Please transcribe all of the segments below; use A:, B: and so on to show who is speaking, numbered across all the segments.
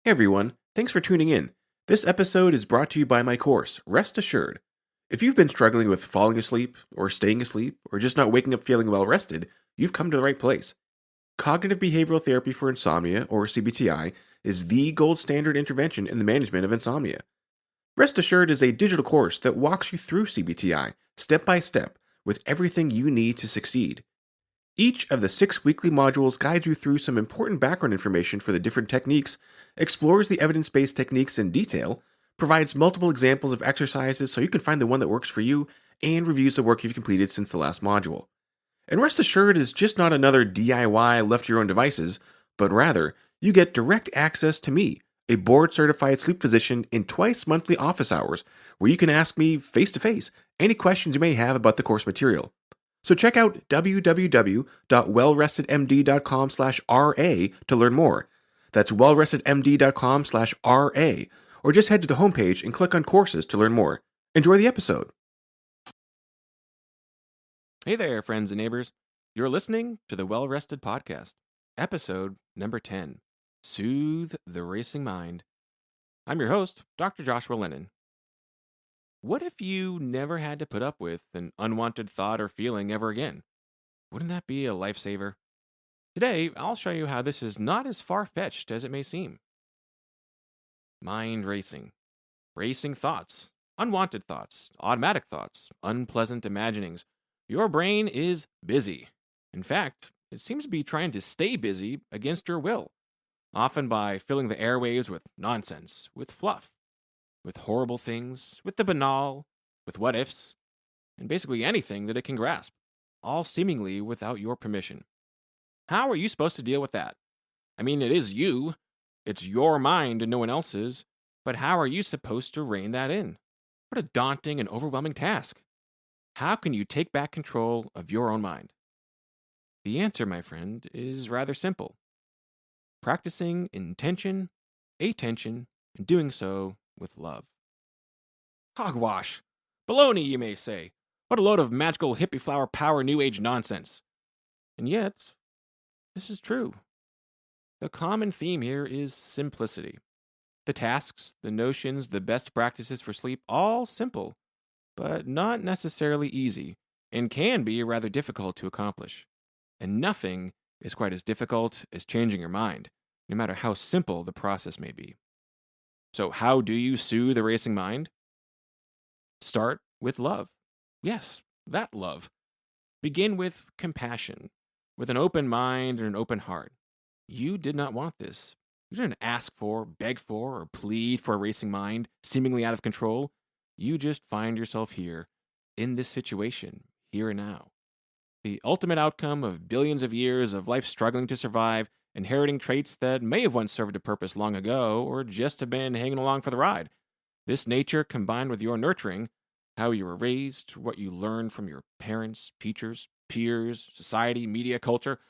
A: Hey everyone, thanks for tuning in. This episode is brought to you by my course, Rest Assured. If you've been struggling with falling asleep, or staying asleep, or just not waking up feeling well rested, you've come to the right place. Cognitive behavioral therapy for insomnia, or CBTI, is the gold standard intervention in the management of insomnia. Rest Assured is a digital course that walks you through CBTI, step by step, with everything you need to succeed. Each of the 6 weekly modules guides you through some important background information for the different techniques, explores the evidence based techniques in detail, provides multiple examples of exercises so you can find the one that works for you, and reviews the work you've completed since the last module. And Rest Assured is just not another DIY left to your own devices, but rather, you get direct access to me, a board certified sleep physician, in twice monthly office hours, where you can ask me face to face any questions you may have about the course material. So check out www.wellrestedmd.com/RA to learn more. That's wellrestedmd.com/RA, or just head to the homepage and click on courses to learn more. Enjoy the episode. Hey there, friends and neighbors. You're listening to the Well Rested Podcast, episode number 10, Soothe the Racing Mind. I'm your host, Dr. Joshua Lennon. What if you never had to put up with an unwanted thought or feeling ever again? Wouldn't that be a lifesaver? Today, I'll show you how this is not as far-fetched as it may seem. Mind racing. Racing thoughts. Unwanted thoughts. Automatic thoughts. Unpleasant imaginings. Your brain is busy. In fact, it seems to be trying to stay busy against your will, often by filling the airwaves with nonsense, with fluff, with horrible things, with the banal, with what ifs, and basically anything that it can grasp, all seemingly without your permission. How are you supposed to deal with that? I mean, it is you, it's your mind and no one else's, but how are you supposed to rein that in? What a daunting and overwhelming task. How can you take back control of your own mind? The answer, my friend, is rather simple. Practicing intention, attention, and doing so with love. Hogwash! Baloney, you may say. What a load of magical hippie flower power new age nonsense. And yet, this is true. The common theme here is simplicity. The tasks, the notions, the best practices for sleep, all simple, but not necessarily easy, and can be rather difficult to accomplish. And nothing is quite as difficult as changing your mind, no matter how simple the process may be. So, how do you soothe the racing mind? Start with love. Yes, that love. Begin with compassion, with an open mind and an open heart. You did not want this. You didn't ask for, beg for, or plead for a racing mind, seemingly out of control. You just find yourself here, in this situation, here and now. The ultimate outcome of billions of years of life struggling to survive, inheriting traits that may have once served a purpose long ago, or just have been hanging along for the ride. This nature combined with your nurturing, how you were raised, what you learned from your parents, teachers, peers, society, media, culture,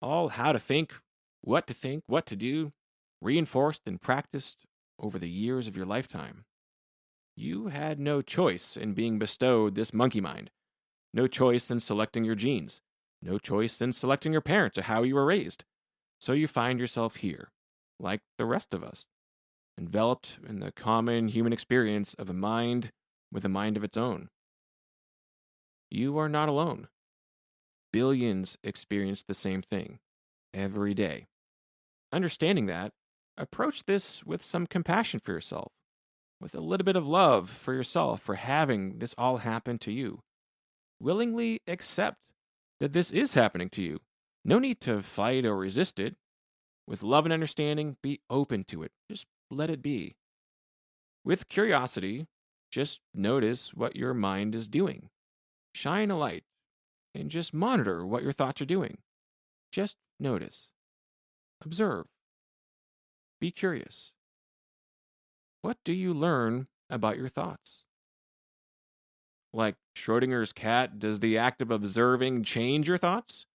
A: all how to think, what to do, reinforced and practiced over the years of your lifetime. You had no choice in being bestowed this monkey mind, no choice in selecting your genes, no choice in selecting your parents or how you were raised. So you find yourself here, like the rest of us, enveloped in the common human experience of a mind with a mind of its own. You are not alone. Billions experience the same thing every day. Understanding that, approach this with some compassion for yourself, with a little bit of love for yourself for having this all happen to you. Willingly accept that this is happening to you. No need to fight or resist it. With love and understanding, be open to it. Just let it be. With curiosity, just notice what your mind is doing. Shine a light and just monitor what your thoughts are doing. Just notice. Observe. Be curious. What do you learn about your thoughts? Like Schrodinger's cat, does the act of observing change your thoughts?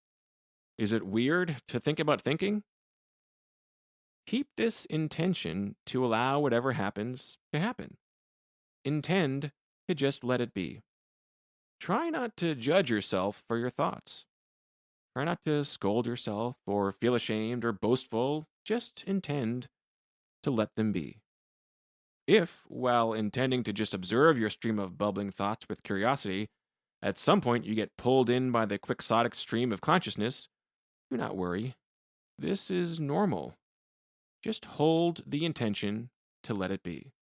A: Is it weird to think about thinking? Keep this intention to allow whatever happens to happen. Intend to just let it be. Try not to judge yourself for your thoughts. Try not to scold yourself or feel ashamed or boastful. Just intend to let them be. If, while intending to just observe your stream of bubbling thoughts with curiosity, at some point you get pulled in by the quixotic stream of consciousness, do not worry. This is normal. Just hold the intention to let it be.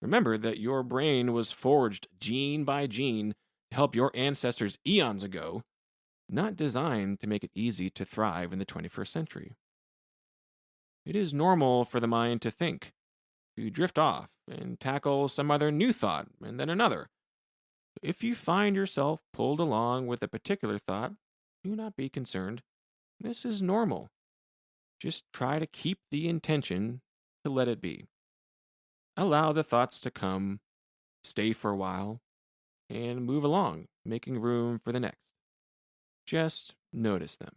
A: Remember that your brain was forged gene by gene to help your ancestors eons ago, not designed to make it easy to thrive in the 21st century. It is normal for the mind to think, to drift off, and tackle some other new thought, and then another. If you find yourself pulled along with a particular thought, do not be concerned. This is normal. Just try to keep the intention to let it be. Allow the thoughts to come, stay for a while, and move along, making room for the next. Just notice them.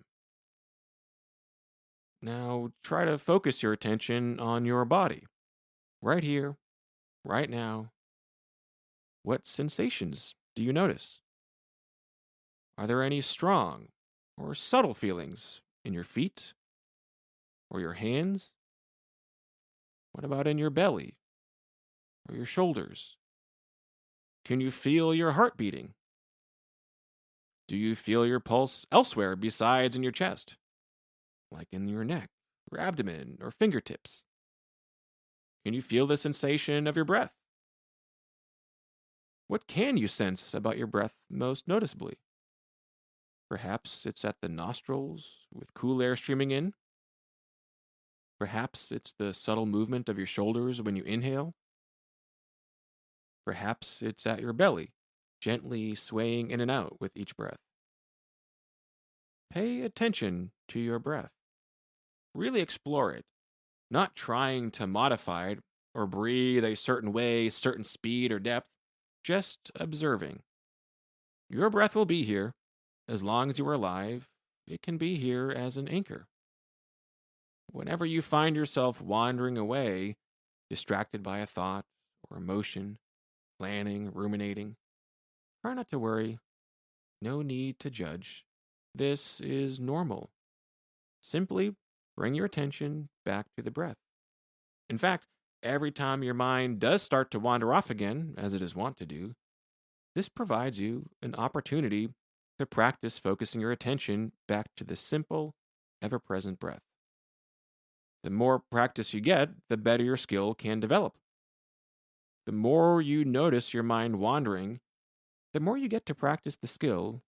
A: Now, try to focus your attention on your body, right here, right now. What sensations do you notice? Are there any strong or subtle feelings in your feet or your hands? What about in your belly or your shoulders? Can you feel your heart beating? Do you feel your pulse elsewhere besides in your chest, like in your neck, or abdomen, or fingertips? Can you feel the sensation of your breath? What can you sense about your breath most noticeably? Perhaps it's at the nostrils with cool air streaming in. Perhaps it's the subtle movement of your shoulders when you inhale. Perhaps it's at your belly, gently swaying in and out with each breath. Pay attention to your breath. Really explore it, not trying to modify it or breathe a certain way, certain speed or depth, just observing. Your breath will be here. As long as you are alive, it can be here as an anchor. Whenever you find yourself wandering away, distracted by a thought or emotion, planning, ruminating, try not to worry. No need to judge. This is normal. Simply bring your attention back to the breath. In fact, every time your mind does start to wander off again, as it is wont to do, this provides you an opportunity to practice focusing your attention back to the simple, ever-present breath. The more practice you get, the better your skill can develop. The more you notice your mind wandering, the more you get to practice the skill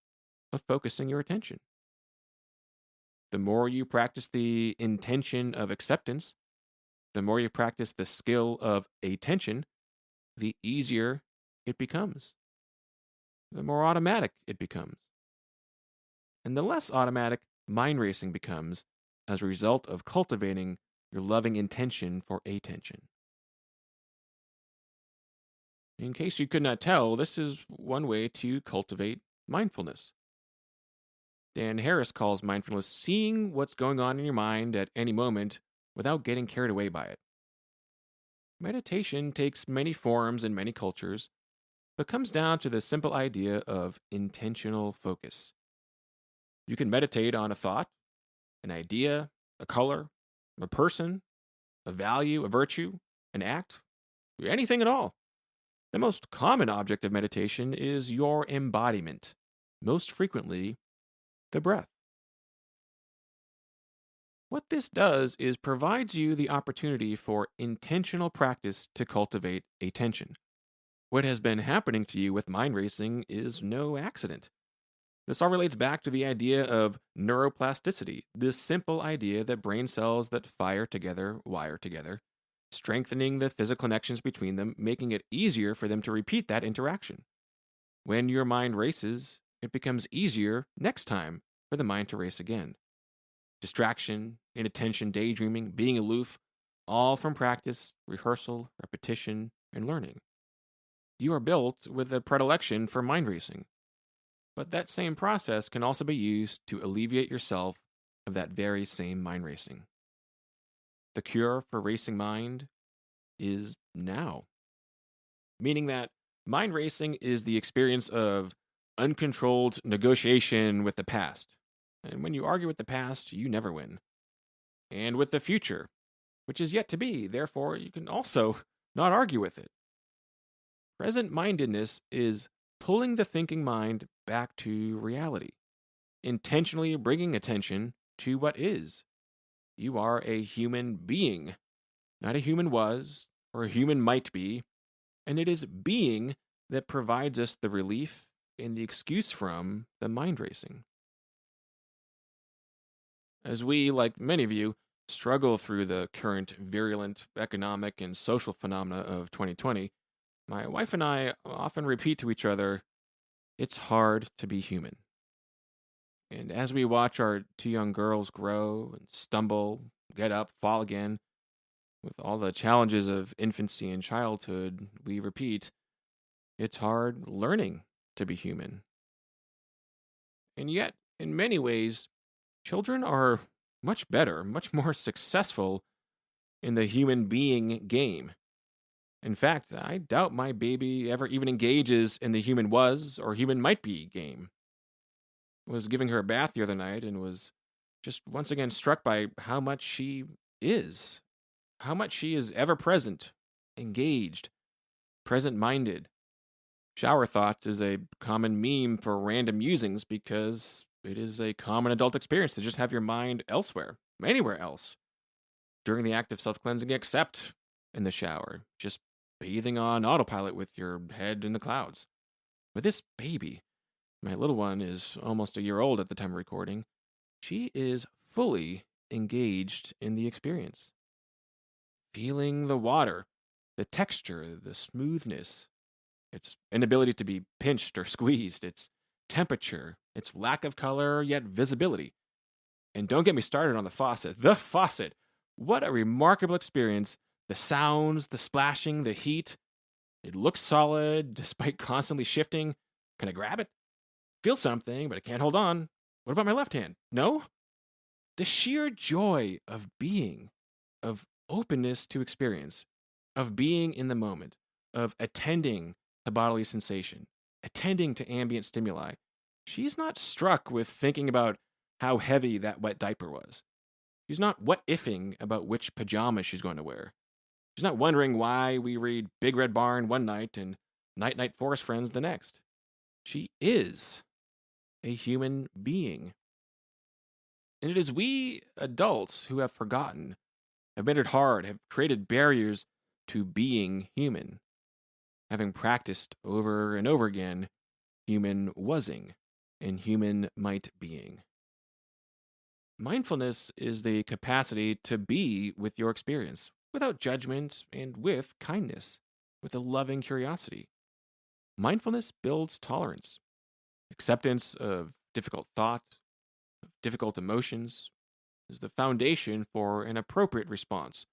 A: of focusing your attention. The more you practice the intention of acceptance, the more you practice the skill of attention, the easier it becomes. The more automatic it becomes. And the less automatic mind racing becomes as a result of cultivating your loving intention for attention. In case you could not tell, this is one way to cultivate mindfulness. Dan Harris calls mindfulness seeing what's going on in your mind at any moment without getting carried away by it. Meditation takes many forms in many cultures, but comes down to the simple idea of intentional focus. You can meditate on a thought, an idea, a color, a person, a value, a virtue, an act, anything at all. The most common object of meditation is your embodiment, most frequently, the breath. What this does is provides you the opportunity for intentional practice to cultivate attention. What has been happening to you with mind racing is no accident. This all relates back to the idea of neuroplasticity, this simple idea that brain cells that fire together wire together, strengthening the physical connections between them, making it easier for them to repeat that interaction. When your mind races, it becomes easier next time for the mind to race again. Distraction, inattention, daydreaming, being aloof, all from practice, rehearsal, repetition, and learning. You are built with a predilection for mind racing. But that same process can also be used to alleviate yourself of that very same mind racing. The cure for racing mind is now. Meaning that mind racing is the experience of uncontrolled negotiation with the past. And when you argue with the past, you never win. And with the future, which is yet to be. Therefore, you can also not argue with it. Present mindedness is pulling the thinking mind back to reality, intentionally bringing attention to what is. You are a human being, not a human was or a human might be, and it is being that provides us the relief and the excuse from the mind racing. As we, like many of you, struggle through the current virulent economic and social phenomena of 2020, my wife and I often repeat to each other, it's hard to be human. And as we watch our two young girls grow and stumble, get up, fall again, with all the challenges of infancy and childhood, we repeat, it's hard learning to be human. And yet, in many ways, children are much better, much more successful in the human being game. In fact, I doubt my baby ever even engages in the human was or human might be game. I was giving her a bath the other night and was just once again struck by how much she is, how much she is ever present, engaged, present minded. Shower thoughts is a common meme for random musings because it is a common adult experience to just have your mind elsewhere, anywhere else, during the act of self cleansing, except in the shower, just bathing on autopilot with your head in the clouds. But this baby, my little one is almost a year old at the time of recording, she is fully engaged in the experience. Feeling the water, the texture, the smoothness, its inability to be pinched or squeezed, its temperature, its lack of color yet visibility. And don't get me started on the faucet. The faucet! What a remarkable experience. The sounds, the splashing, the heat. It looks solid despite constantly shifting. Can I grab it? Feel something, but I can't hold on. What about my left hand? No? The sheer joy of being, of openness to experience, of being in the moment, of attending to bodily sensation, attending to ambient stimuli. She's not struck with thinking about how heavy that wet diaper was. She's not what-ifing about which pajamas she's going to wear. She's not wondering why we read Big Red Barn one night and Night Night Forest Friends the next. She is a human being. And it is we adults who have forgotten, have made it hard, have created barriers to being human, having practiced over and over again human wasing and human might being. Mindfulness is the capacity to be with your experience, without judgment and with kindness, with a loving curiosity. Mindfulness builds tolerance, acceptance of difficult thoughts, of difficult emotions, is the foundation for an appropriate response,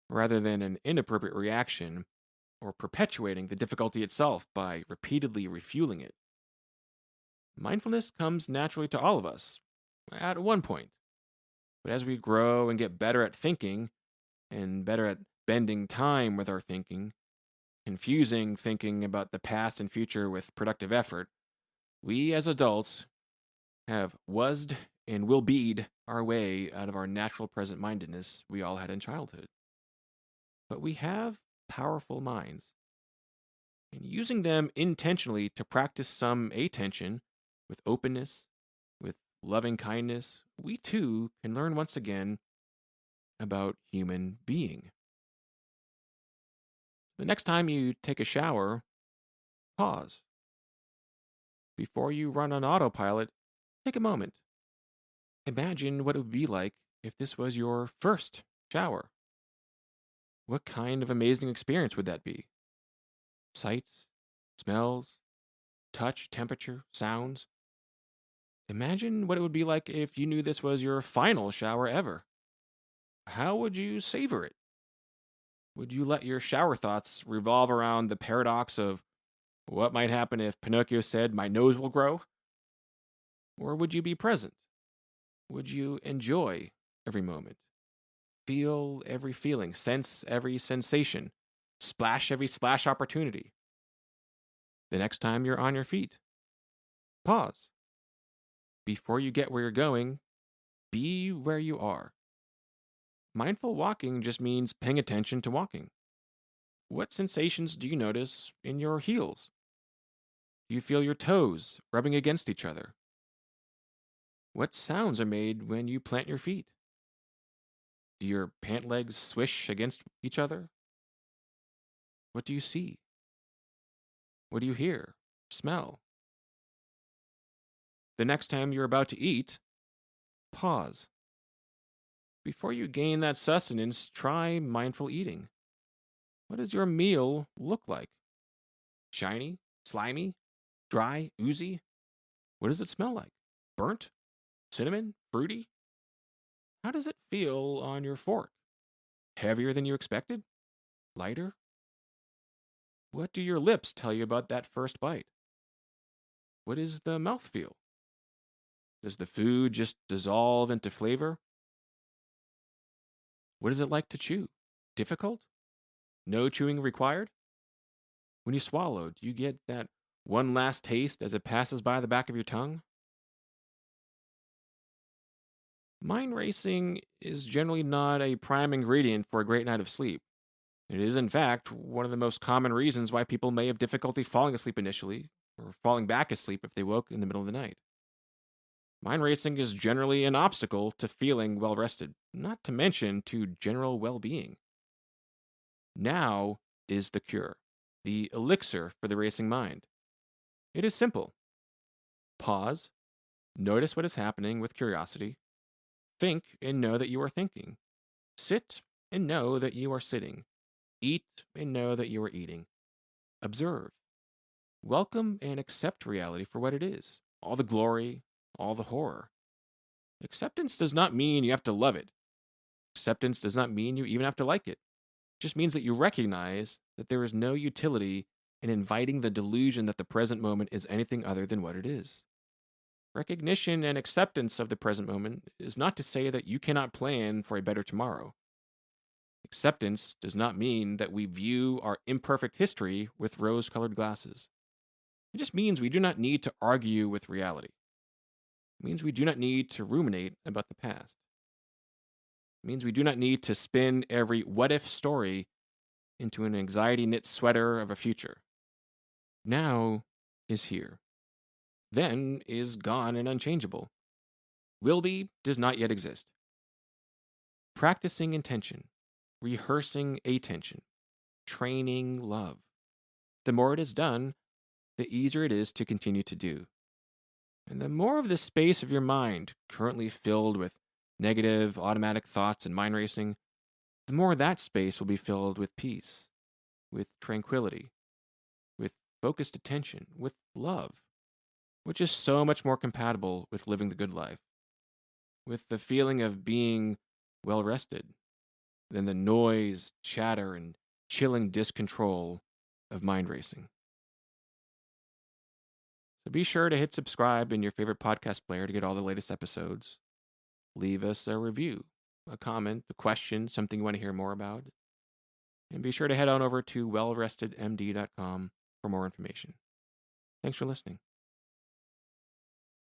A: rather than an inappropriate reaction or perpetuating the difficulty itself by repeatedly refueling it. Mindfulness comes naturally to all of us, at one point. But as we grow and get better at thinking, and better at bending time with our thinking, confusing thinking about the past and future with productive effort, we as adults have wased and will bead our way out of our natural present mindedness we all had in childhood. But we have powerful minds, and using them intentionally to practice some attention with openness, with loving kindness, we too can learn once again about human being. The next time you take a shower, pause. Before you run on autopilot, take a moment. Imagine what it would be like if this was your first shower. What kind of amazing experience would that be? Sights, smells, touch, temperature, sounds. Imagine what it would be like if you knew this was your final shower ever. How would you savor it? Would you let your shower thoughts revolve around the paradox of what might happen if Pinocchio said, "My nose will grow"? Or would you be present? Would you enjoy every moment? Feel every feeling, sense every sensation, splash every splash opportunity? The next time you're on your feet, pause. Before you get where you're going, be where you are. Mindful walking just means paying attention to walking. What sensations do you notice in your heels? Do you feel your toes rubbing against each other? What sounds are made when you plant your feet? Do your pant legs swish against each other? What do you see? What do you hear? Smell? The next time you're about to eat, pause. Before you gain that sustenance, try mindful eating. What does your meal look like? Shiny? Slimy? Dry? Oozy? What does it smell like? Burnt? Cinnamon? Fruity? How does it feel on your fork? Heavier than you expected? Lighter? What do your lips tell you about that first bite? What is the mouth feel? Does the food just dissolve into flavor? What is it like to chew? Difficult? No chewing required? When you swallow, do you get that one last taste as it passes by the back of your tongue? Mind racing is generally not a prime ingredient for a great night of sleep. It is, in fact, one of the most common reasons why people may have difficulty falling asleep initially, or falling back asleep if they woke in the middle of the night. Mind racing is generally an obstacle to feeling well rested, not to mention to general well being. Now is the cure, the elixir for the racing mind. It is simple. Pause, notice what is happening with curiosity, think and know that you are thinking, sit and know that you are sitting, eat and know that you are eating, observe, welcome and accept reality for what it is, all the glory, all the horror. Acceptance does not mean you have to love it. Acceptance does not mean you even have to like it. It just means that you recognize that there is no utility in inviting the delusion that the present moment is anything other than what it is. Recognition and acceptance of the present moment is not to say that you cannot plan for a better tomorrow. Acceptance does not mean that we view our imperfect history with rose colored glasses. It just means we do not need to argue with reality. It means we do not need to ruminate about the past. It means we do not need to spin every what if story into an anxiety knit sweater of a future. Now is here. Then is gone and unchangeable. Will be does not yet exist. Practicing intention, rehearsing attention, training love. The more it is done, the easier it is to continue to do. And the more of the space of your mind currently filled with negative, automatic thoughts and mind racing, the more that space will be filled with peace, with tranquility, with focused attention, with love, which is so much more compatible with living the good life, with the feeling of being well rested, than the noise, chatter, and chilling discontrol of mind racing. So be sure to hit subscribe in your favorite podcast player to get all the latest episodes. Leave us a review, a comment, a question, something you want to hear more about. And be sure to head on over to wellrestedmd.com for more information. Thanks for listening.